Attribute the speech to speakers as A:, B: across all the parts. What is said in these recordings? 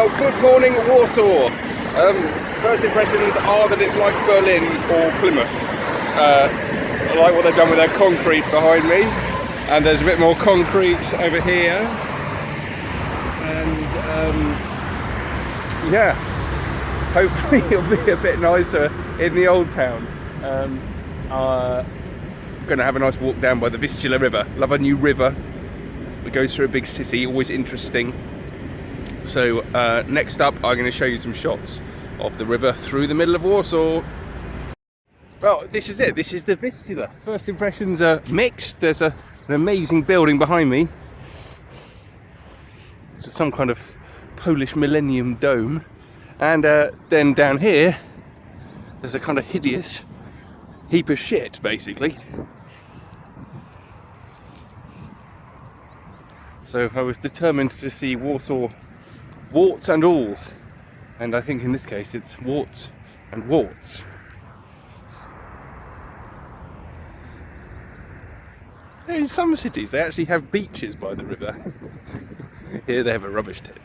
A: Well, good morning, Warsaw. First impressions are that it's like Berlin or Plymouth. I like what they've done with their concrete behind me, and there's a bit more concrete over here. And yeah, hopefully it'll be a bit nicer in the old town. I'm going to have a nice walk down by the Vistula river. Love a new river. It goes through a big city, always interesting. So next up, I'm going to show you some shots of the river through the middle of Warsaw. Well, this is it. This is the Vistula. First impressions are mixed. There's an amazing building behind me. It's some kind of Polish Millennium Dome. And then down here, there's a kind of hideous heap of shit, basically. So I was determined to see Warsaw, warts and all. And I think in this case it's warts and warts. In some cities they actually have beaches by the river. Here they have a rubbish tip.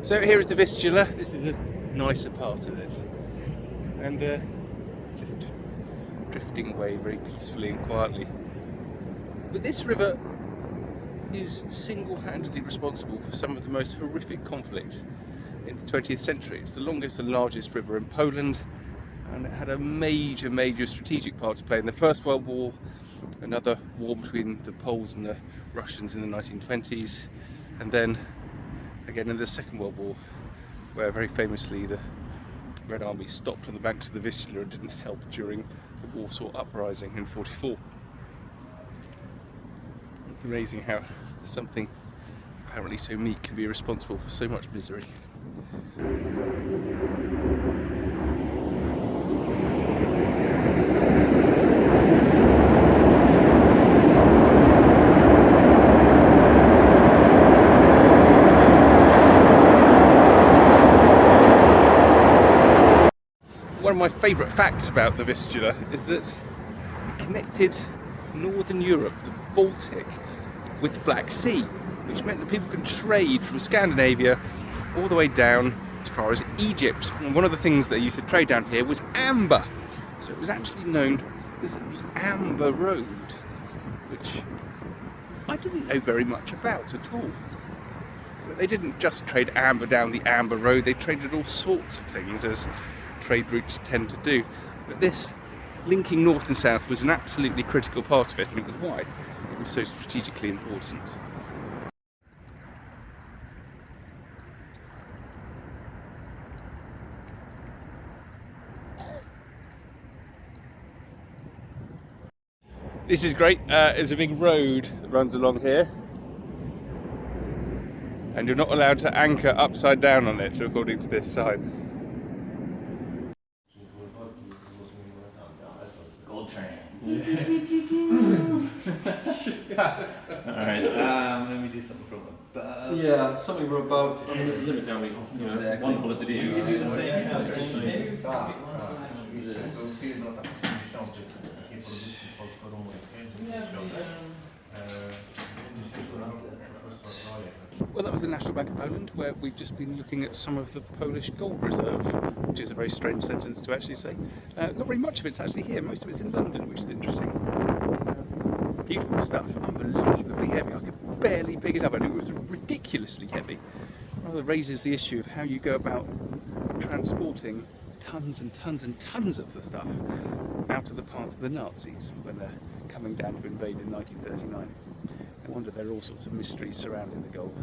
A: So here is the Vistula. This is a nicer part of it, and it's just drifting away very peacefully and quietly. But this river is single-handedly responsible for some of the most horrific conflicts in the 20th century. It's the longest and largest river in Poland, and it had a major strategic part to play in the First World War, another war between the Poles and the Russians in the 1920s, and then again in the Second World War, where very famously the Red Army stopped on the banks of the Vistula and didn't help during the Warsaw Uprising in '44. It's amazing how something apparently so meek can be responsible for so much misery. One of my favourite facts about the Vistula is that it connected Northern Europe, the Baltic, with the Black Sea, which meant that people could trade from Scandinavia all the way down as far as Egypt. And one of the things they used to trade down here was amber. So it was actually known as the Amber Road, which I didn't know very much about at all. But they didn't just trade amber down the Amber Road, they traded all sorts of things, as trade routes tend to do. But this linking north and south was an absolutely critical part of it, and it was why it was so strategically important. This is great. There's a big road that runs along here, and you're not allowed to anchor upside down on it, according to this sign.
B: Alright, let me do something from above.
C: Yeah, something from above.
B: I mean, there's a limit how many, one bullet it is.
C: You do the same.
B: Maybe one side of
A: Well, that was the National Bank of Poland, where we've just been looking at some of the Polish gold reserve, which is a very strange sentence to actually say. Not very much of it's actually here, most of it's in London, which is interesting. Beautiful stuff, unbelievably heavy. I could barely pick it up, and it was ridiculously heavy. Rather raises the issue of how you go about transporting tons and tons and tons of the stuff out of the path of the Nazis when they're coming down to invade in 1939. No wonder there are all sorts of mysteries surrounding the gold.